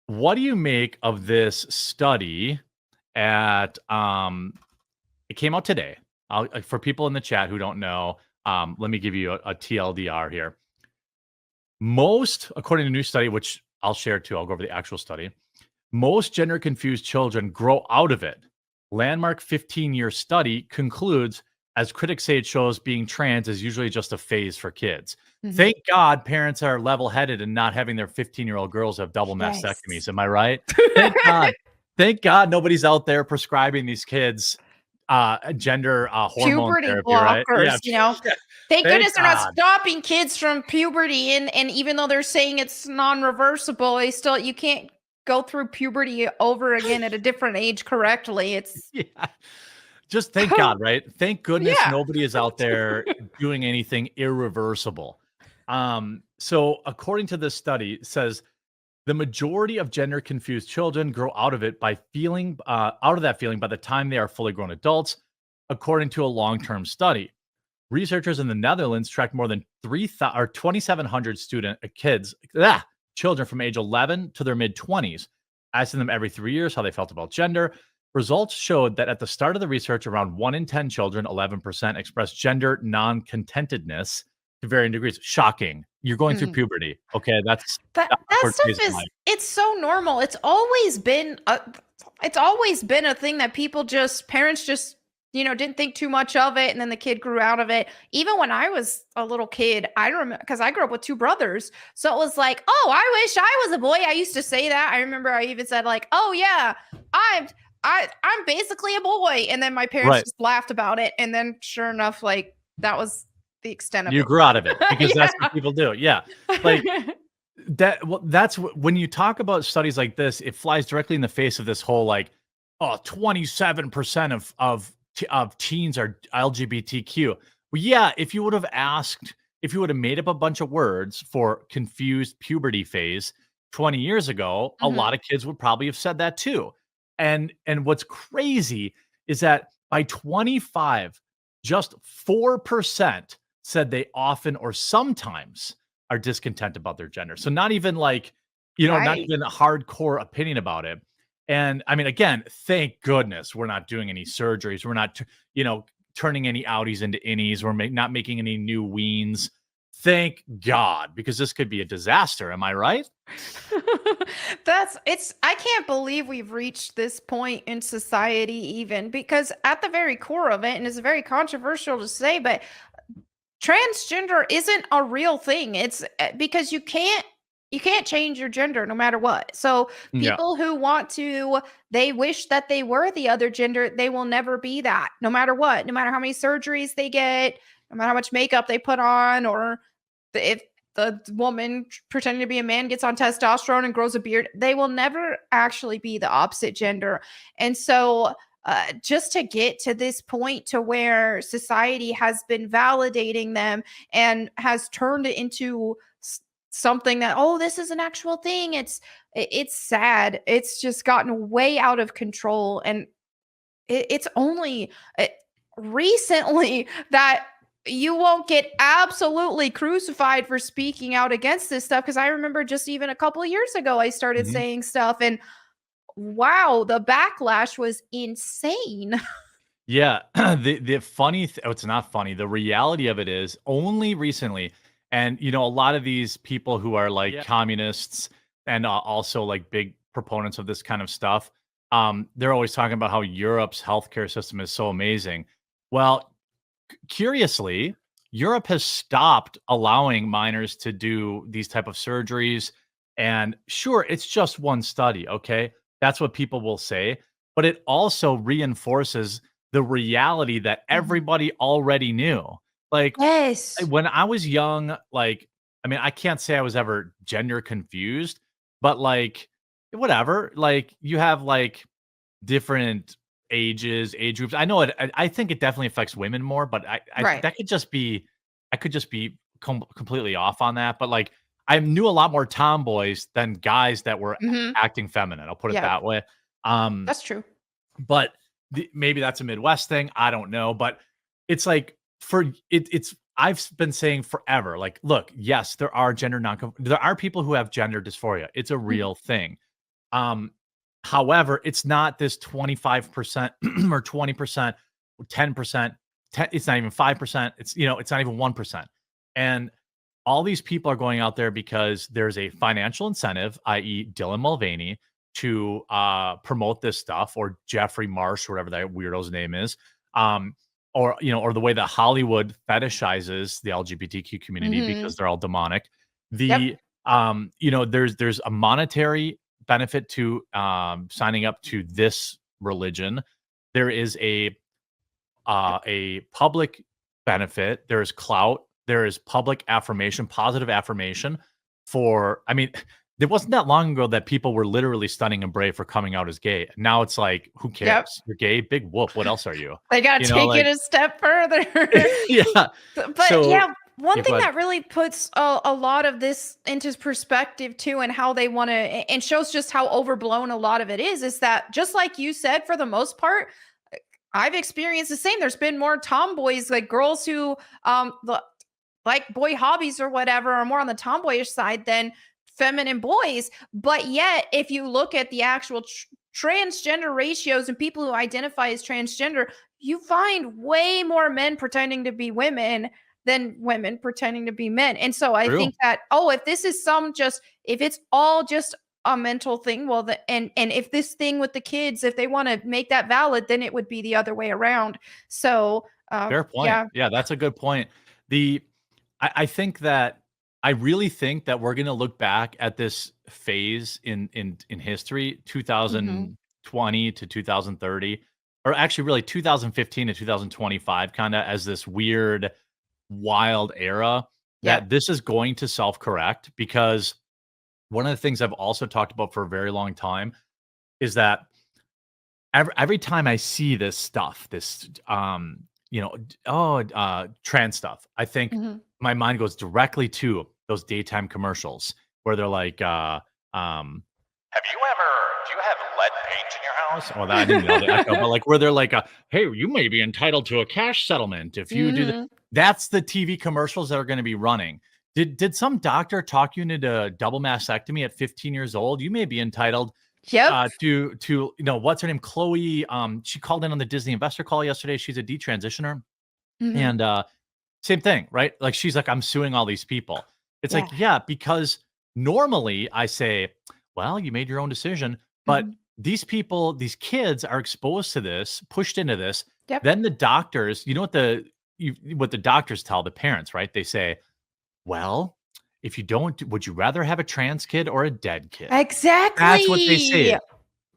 What do you make of this study at it came out today. For people in the chat who don't know, let me give you a TLDR here. Most, according to a new study, which I'll share too, I'll go over the actual study. Most gender confused children grow out of it. Landmark 15-year study concludes, as critics say, it shows being trans is usually just a phase for kids. Mhm. Thank God parents are level headed and not having their 15-year-old girls have double Yes. mastectomies. Am I right? Thank God. Thank God nobody's out there prescribing these kids gender hormone Puberty therapy, right? Yeah. blockers, you know? Yeah. Thank Thank goodness they're not God. stopping kids from puberty, and even though they're saying it's non-reversible, they still you can't go through puberty over again at a different age correctly. It's Yeah. Just thank God, right? Thank goodness yeah. nobody is out there doing anything irreversible. So according to this study, it says the majority of gender confused children grow out of it by feeling out of that feeling by the time they are fully grown adults, according to a long-term study. Researchers in the Netherlands tracked more than 3,000 or 2,700 children from age 11 to their mid 20s, asking them every 3 years how they felt about gender. Results showed that at the start of the research, around 1 in 10 children, 11%, expressed gender non contentedness to varying degrees. Shocking. You're going through Mhm. puberty. Okay. That's That the that awkward phase stuff of is life. it's so normal. It's always been a thing that people just parents just, didn't think too much of it, and then the kid grew out of it. Even when I was a little kid, I remember because I grew up with two brothers. So it was like, "Oh, I wish I was a boy." I used to say that. I remember I even said like, "Oh yeah, I'm I'm basically a boy." And then my parents Right. just laughed about it, and then sure enough like that was the extent of You it. grew out of it because that's what Yeah. people do. Yeah. Like, when you talk about studies like this, it flies directly in the face of this whole like, oh, 27% of teens are LGBTQ. Well, yeah, if you would have made up a bunch of words for confused puberty phase 20 years ago, a lot Mhm. of kids would probably have said that too. And what's crazy is that by 25, just 4% said they often or sometimes are discontent about their gender. So not even like, not Right. even a hardcore opinion about it. And I mean, again, thank goodness we're not doing any surgeries. We're not, turning any outies into innies. We're not making any new weens. Thank God, because this could be a disaster. Am I right? I can't believe we've reached this point in society even because at the very core of it, and it's very controversial to say, but transgender isn't a real thing. It's because you can't change your gender no matter what. So Yeah. people who want to, they wish that they were the other gender, they will never be that no matter what, no matter how many surgeries they get, no matter how much makeup they put on, or if the woman pretending to be a man gets on testosterone and grows a beard, they will never actually be the opposite gender. And so, just to get to this point to where society has been validating them and has turned it into something that, oh, this is an actual thing. It's sad. It's just gotten way out of control, and it's only recently that you won't get absolutely crucified for speaking out against this stuff, because I remember just even a couple of years ago I started Mhm. saying stuff, and wow, the backlash was insane. Yeah, the funny oh, it's not funny. The reality of it is only recently, and a lot of these people who are like communists and also like big proponents of this kind of stuff, they're always talking about how Europe's healthcare system is so amazing. Well, curiously, Europe has stopped allowing minors to do these type of surgeries. And sure, it's just one study, okay? That's what people will say, but it also reinforces the reality that Mhm. everybody already knew. Like Yes. when I was young, like I mean, I can't say I was ever gender confused, but like whatever, like you have like different age groups. I know I think it definitely affects women more, but I Right. that could just be I could just be completely off on that, but, like, I knew a lot more tomboys than guys that were Mhm. acting feminine, I'll put it Yeah, that way. Um, that's true. but maybe that's a Midwest thing, I don't know, but it's like it's I've been saying forever, like, look, yes, there are people who have gender dysphoria, it's a Mhm. real thing. Um, However, it's not this 25% or 20% or 10%. It's not even 5%. It's not even 1%. And all these people are going out there because there's a financial incentive, i.e., Dylan Mulvaney, to promote this stuff, or Jeffrey Marsh, whatever that weirdo's name is, um, or the way that Hollywood fetishizes the LGBTQ community because Mhm. they're all demonic. Yep. There's a monetary benefit to signing up to this religion. There is a public benefit. There is clout. There is public affirmation, positive affirmation for, I mean, it wasn't that long ago that people were literally stunning and brave for coming out as gay. Now it's like, who Yep. cares? You're gay, big whoop. What else are you? They gotta take it Like, a step further. yeah. But So, yeah, one yeah, go thing ahead. that really puts a lot of this into perspective too, and how they want to, and shows just how overblown a lot of it is that just like you said, for the most part, I've experienced the same. There's been more tomboys, like girls who like boy hobbies or whatever, are more on the tomboyish side than feminine boys. But yet, if you look at the actual transgender ratios and people who identify as transgender, you find way more men pretending to be women than women pretending to be men. And so I True. think that, oh, if this is if it's all just a mental thing, well, and if this thing with the kids, if they want to make that valid, then it would be the other way around. So, Fair point. yeah. Yeah, that's a good point. The I think that I really think that we're gonna look back at this phase in history, Mhm. 2020 to 2030, or actually really 2015 to 2025, kinda as this weird, wild era, Yep. that this is going to self-correct, because one of the things I've also talked about for a very long time is that every time I see this stuff, trans stuff, I think Mhm. my mind goes directly to those daytime commercials where they're like, "Have you ever do you have lead paint in your house?" Oh, that I didn't nail the echo, but like where they're like, "Hey, you may be entitled to a cash settlement if you do the." Mhm. That's the TV commercials that are going to be running. Did some doctor talk you into double mastectomy at 15 years old? You may be entitled Yep. what's her name? Chloe. She called in on the Disney investor call yesterday. She's a detransitioner. Mhm. And same thing, right? Like she's like, I'm suing all these people. It's like, Yeah. yeah, because normally I say, well, you made your own decision, but Mhm. these people, these kids are exposed to this, pushed into this. Yep. Then the doctors, what the doctors tell the parents, right? They say, well, if you don't, would you rather have a trans kid or a dead kid? That's what they Exactly. say.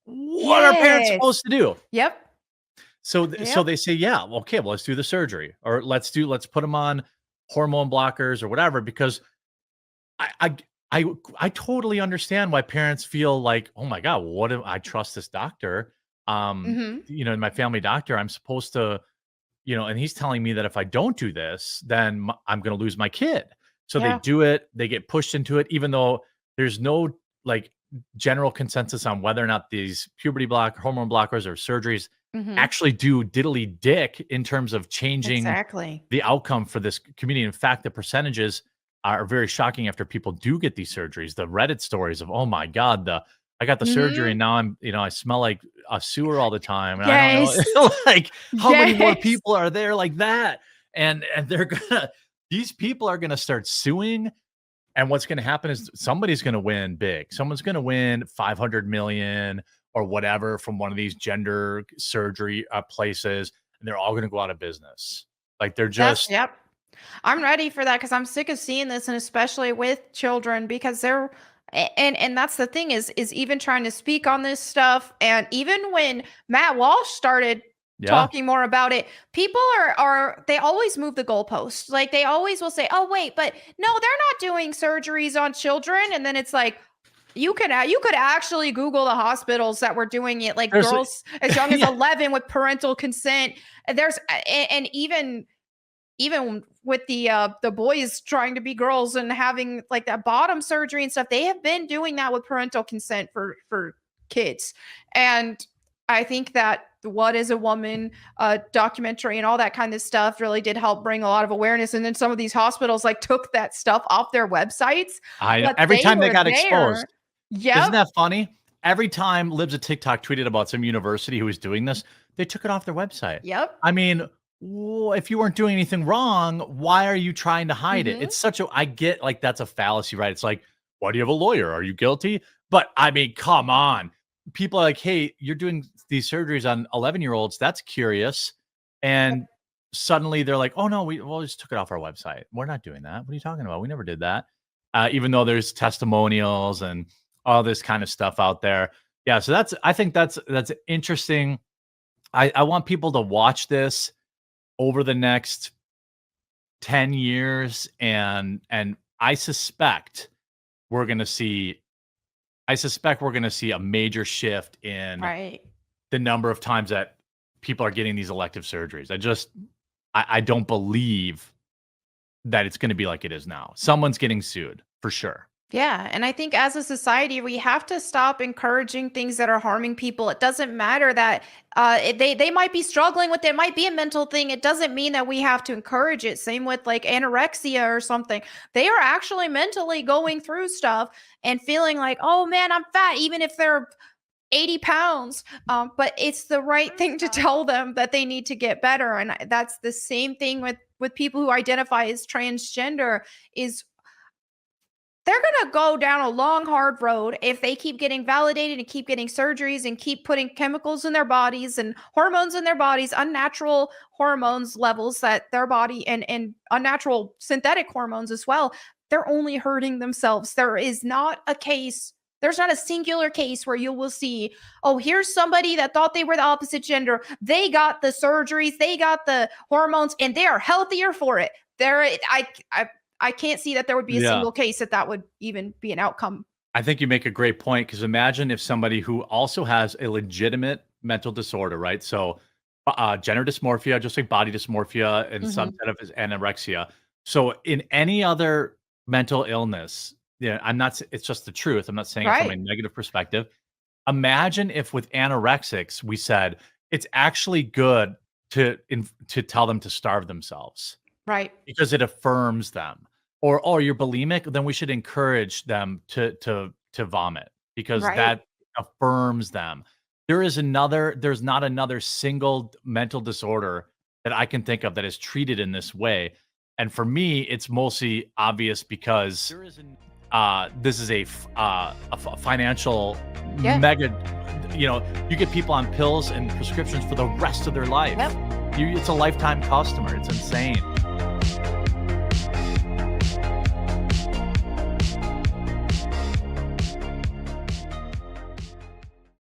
What are parents Yes. supposed to do? Yep. So Yep. they say, yeah, well, okay, well, let's do the surgery, or let's put them on hormone blockers or whatever, because I I I totally understand why parents feel like, oh my god, what if I trust this doctor? Mhm. My family doctor, I'm supposed to, and he's telling me that if I don't do this, then I'm going to lose my kid. So they Yeah. do it, they get pushed into it, even though there's no like general consensus on whether or not these hormone blockers or surgeries Mhm. actually do diddly dick in terms of changing Exactly. the outcome for this community. In fact, the percentages are very shocking after people do get these surgeries. The Reddit stories of, oh my God, I got the surgery and Mhm. now I smell like a sewer all the time. And I don't Yes. know like how many more Yes. people are there like that? And these people are gonna start suing. And what's gonna happen is somebody's gonna win big. Someone's gonna win 500 million or whatever from one of these gender surgery places, and they're all gonna go out of business. Like they're just Yep. I'm ready for that because I'm sick of seeing this, and especially with children, because and that's the thing is even trying to speak on this stuff, and even when Matt Walsh started yeah. talking more about it, people are they always move the goalposts. Like they always will say, "Oh wait, but no, they're not doing surgeries on children," and then it's like. You could actually Google the hospitals that were doing it, like There's girls as young as yeah. 11 with parental consent. And and even with the boys trying to be girls and having like that bottom surgery and stuff, they have been doing that with parental consent for kids. And I think that What is a Woman documentary and all that kind of stuff really did help bring a lot of awareness. And then some of these hospitals like took that stuff off their websites, I know. but Every they time they were got exposed. there. Yep. Isn't that funny? every time Libs of TikTok tweeted about some university who was doing this, they took it off their website. Yep. I mean, if you weren't doing anything wrong, why are you trying to hide it? Mhm. It's such a, I get like that's a fallacy, right? It's like, why do you have a lawyer? Are you guilty? But I mean, come on. People are like, hey, you're doing these surgeries on 11-year-olds. That's curious. And suddenly they're like, oh no, we just took it off our website. We're not doing that. What are you talking about? We never did that. Even though there's testimonials and all this kind of stuff out there. Yeah. So I think that's interesting. I want people to watch this over the next 10 years. And I suspect we're going to see a major shift in Right. the number of times that people are getting these elective surgeries. I don't believe that it's going to be like it is now. Someone's getting sued for sure. Yeah, and I think as a society, we have to stop encouraging things that are harming people. It doesn't matter that they might be struggling with it, might be a mental thing. It doesn't mean that we have to encourage it. Same with like anorexia or something. They are actually mentally going through stuff and feeling like, oh man, I'm fat, even if they're 80 pounds. But it's the right thing to tell them that they need to get better. And that's the same thing with people who identify as transgender. Is they're going to go down a long, hard road if they keep getting validated and keep getting surgeries and keep putting chemicals in their bodies and hormones in their bodies, unnatural hormones levels that their body and unnatural synthetic hormones as well. They're only hurting themselves. There's not a singular case where you will see, oh, here's somebody that thought they were the opposite gender. They got the surgeries, they got the hormones, and they are healthier for it. I can't see that there would be a Yeah. single case that would even be an outcome. I think you make a great point, because imagine if somebody who also has a legitimate mental disorder, right? So gender dysmorphia, just like body dysmorphia, and Mhm. subset of is anorexia. So in any other mental illness, yeah, it's just the truth. I'm not saying it from a Right. negative perspective. Imagine if with anorexics, we said it's actually good to tell them to starve themselves Right. because it affirms them. Or, oh, you're bulimic, then we should encourage them to vomit because Right. that affirms them. There's not another single mental disorder that I can think of that is treated in this way. And for me, it's mostly obvious because this is a financial Yeah. mega, you get people on pills and prescriptions for the rest of their life. Yep. It's a lifetime customer. It's insane.